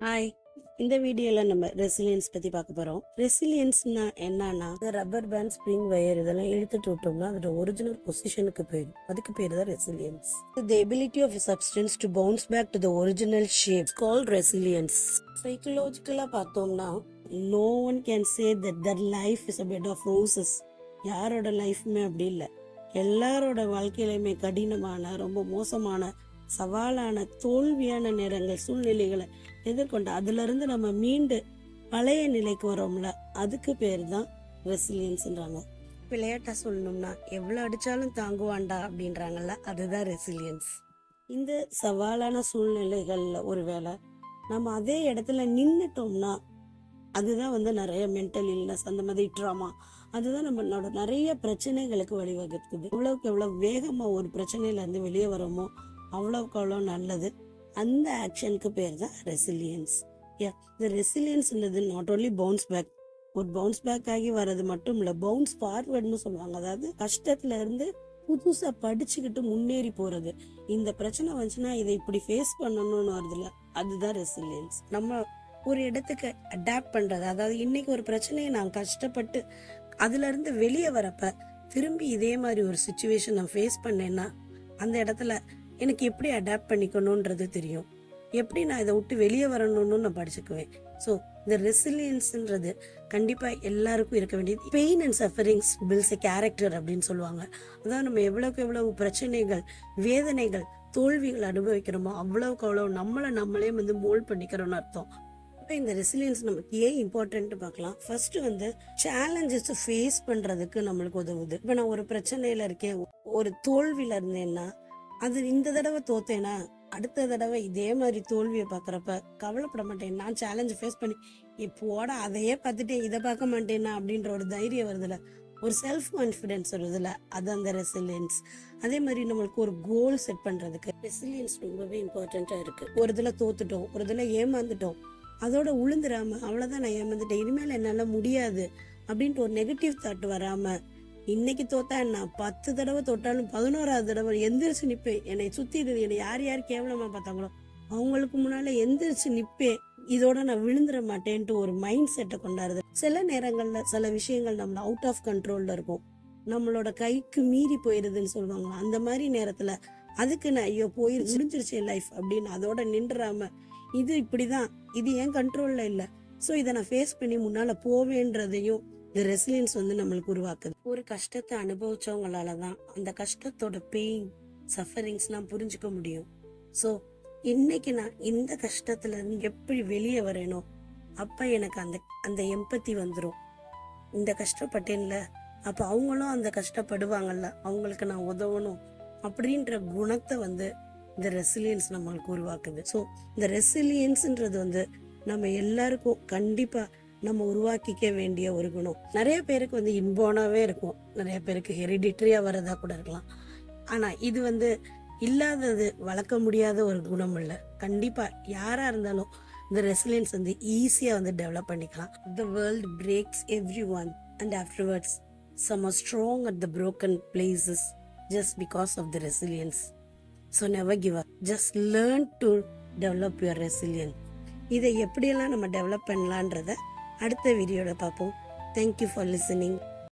Hi, இந்த வீடியோல நம்ம ரெசிலியன்ஸ் பத்தி பார்க்க போறோம். ரெசிலியன்ஸ்னா என்னன்னா, ரப்பர் பேண்ட், ஸ்ப்ரிங் வயர் இதெல்லாம் இழுத்துட்டு விட்டோம்னா அதோட ஒரிஜினல் பொசிஷனுக்கு போயிடும். அதுக்கு பேர் தான் resilience. The ability of a substance to bounce back to the original shape is called resilience. Psychologically பார்த்தோம்னா, no one can say that their life is a bed of roses. யாரோட லைஃப்மே அப்படி இல்லை. எல்லாரோட வாழ்க்கையிலுமே கடினமான, ரொம்ப மோசமான, சவாலான, தோல்வியான நேரங்கள், சூழ்நிலைகளை எதிர்கொண்டு அதுல இருந்து நம்ம மீண்டு பழைய நிலைக்கு வரோம்ல, அதுக்கு பேர் தான் ரெசிலியன்ஸ்ன்றாங்க. விளையாட்டா சொல்லணும்னா, எவ்வளவு அடிச்சாலும் தாங்குவான்டா அப்படின்றாங்கல்ல, அதுதான் ரெசிலியன்ஸ். இந்த சவாலான சூழ்நிலைகள்ல ஒருவேளை நம்ம அதே இடத்துல நின்னுட்டோம்னா, அதுதான் நிறைய மென்டல் இல்னஸ், அந்த மாதிரி ட்ராமா, அதுதான் நம்மளோட நிறைய பிரச்சனைகளுக்கு வழிவகுக்குது. எவ்வளவுக்கு எவ்வளவு வேகமா ஒரு பிரச்சனையில இருந்து வெளியே வரோமோ அவ்வளவுக்கு அவ்வளவு நல்லது. அந்த ஆக்ஷனுக்கு பேர் தான் ரெசிலியன்ஸ். இந்த ரெசிலியன்ஸ்ன்றது நாட் ஓன்லி பவுன்ஸ் பேக், ஒரு பவுன்ஸ் பேக் ஆகி வர்றது மட்டும் இல்ல, பவுன்ஸ் ஃபார்வர்ட்னு சொல்லுவாங்க. அதாவது கஷ்டத்துல இருந்து புதுசா படிச்சுக்கிட்டு முன்னேறி போறது. இந்த பிரச்சனை வந்துச்சுன்னா இதை இப்படி ஃபேஸ் பண்ணணும்னு வருதுல, அதுதான் ரெசிலியன்ஸ். நம்ம ஒரு இடத்துக்கு அடாப்ட் பண்றது, அதாவது இன்னைக்கு ஒரு பிரச்சனையை நான் கஷ்டப்பட்டு அதுல இருந்து வெளியே வரப்ப திரும்பி இதே மாதிரி ஒரு சுச்சுவேஷன் நான் ஃபேஸ் பண்ணேன்னா அந்த இடத்துல எனக்கு எப்படி அடாப்ட் பண்ணிக்கணும்ன்றது தெரியும், எப்படி நான் இதை விட்டு வெளியே வரணும்னு நான் படிச்சுக்குவேன். ஸோ இந்த ரெசிலியன்ஸ்ன்றது கண்டிப்பா எல்லாருக்கும் இருக்க வேண்டியது. Pain and sufferings builds a character அப்படின்னு சொல்லுவாங்க. அதாவது நம்ம எவ்வளவுக்கு எவ்வளவு பிரச்சனைகள், வேதனைகள், தோல்விகள் அனுபவிக்கிறோமோ அவ்வளவுக்கு அவ்வளவு நம்மளே மோல்ட் பண்ணிக்கிறோம்னு அர்த்தம். இந்த ரெசிலியன்ஸ் நமக்கு ஏன் இம்பார்ட்டன்ட் பார்க்கலாம். ஃபர்ஸ்ட் சேலஞ்சஸ் ஃபேஸ் பண்றதுக்கு நம்மளுக்கு உதவுது. இப்ப நான் ஒரு பிரச்சனையில இருக்கேன், ஒரு தோல்வியில இருந்தேன்னா, அது இந்த தடவை தோத்தேனா அடுத்த தடவை இதே மாதிரி தோல்வியை பாக்குறப்ப கவலைப்பட மாட்டேன். நான் சேலஞ்ச் ஃபேஸ் பண்ணி இப்போட அதையே பார்த்துட்டேன், இதை பார்க்க மாட்டேன்னா அப்படின்ற ஒரு தைரியம் வருதுல, ஒரு செல்ஃப் கான்பிடன்ஸ் வருதுல, அது அந்த ரெசிலியன்ஸ். அதே மாதிரி நம்மளுக்கு ஒரு கோல் செட் பண்றதுக்கு ரெசிலியன்ஸ் ரொம்பவே இம்பார்ட்டன்டா இருக்கு. ஒரு இதுல தோத்துட்டோம், ஒரு இதுல ஏமாந்துட்டோம், அதோட உளுந்துராம அவ்வளவுதான் நான் ஏமாந்துட்டேன், இனிமேல் என்னால முடியாது அப்படின்ட்டு ஒரு நெகட்டிவ் தாட் வராம, இன்னைக்கு தோத்தா நான் 10 தடவை தோட்டாலும் 11வது தடவை எந்திரிச்சு நிப்பேன். என்னை சுத்தி என்னை யார் கேவலமா பார்த்தாங்களோ அவங்களுக்கு முன்னால எந்திரிச்சு நிப்பேன், இதோட நான் விழுந்துட மாட்டேன்ட்டு ஒரு மைண்ட் செட்டை கொண்டாடுது. சில நேரங்கள்ல சில விஷயங்கள் நம்மள அவுட் ஆஃப் கண்ட்ரோல்ல இருக்கும், நம்மளோட கைக்கு மீறி போயிருதுன்னு சொல்லுவாங்க. அந்த மாதிரி நேரத்துல அதுக்கு நான் ஐயோ போயிருச்சு, முடிஞ்சிருச்சு லைஃப் அப்படின்னு அதோட நின்றுறாம, இது இப்படிதான், இது என் கண்ட்ரோல்ல இல்ல, சோ இதை நான் ஃபேஸ் பண்ணி முன்னால போவேன்றதையும் இந்த ரெசிலியன்ஸ் நம்மளுக்கு உருவாக்குது. ஒரு கஷ்டத்தை அனுபவிச்சவங்களாலதான் அந்த கஷ்டத்தோட பெயின், சஃபரிங்ஸ் எல்லாம் புரிஞ்சுக்க முடியும். சோ இன்னைக்கு நான் இந்த கஷ்டத்துல இருந்து எப்படி வெளியே வரேனோ அப்ப எனக்கு அந்த எம்பத்தி வந்துரும். இந்த கஷ்டப்பட்டேன்ல, அப்ப அவங்களும் அந்த கஷ்டப்படுவாங்கல்ல, அவங்களுக்கு நான் உதவணும் அப்படின்ற குணத்தை இந்த ரெசிலியன்ஸ் நம்மளுக்கு உருவாக்குது. ஸோ இந்த ரெசிலியன்ஸ்ன்றது நம்ம எல்லாருக்கும் கண்டிப்பா நம்ம உருவாக்கிக்க வேண்டிய ஒரு குணம். நிறைய பேருக்கு இன்போனாவே இருக்கும், நிறைய பேருக்கு ஹெரிடிட்டரியா வரதா கூட இருக்கலாம். ஆனா இது இல்லாதது, வளர்க்க முடியாத ஒரு குணம் இல்ல. கண்டிப்பா யாரா இருந்தாலும் இந்த ரெசிலியன்ஸ் ஈஸியா டெவலப் பண்ணிக்கலாம். The world breaks everyone and afterwards some are strong at the broken places just because of the resilience. So never give up. Just learn to develop your resilience. இதை எப்படியெல்லாம் நம்ம டெவலப் பண்ணலான்றத அடுத்த வீடியோல பார்ப்போம். Thank you for listening.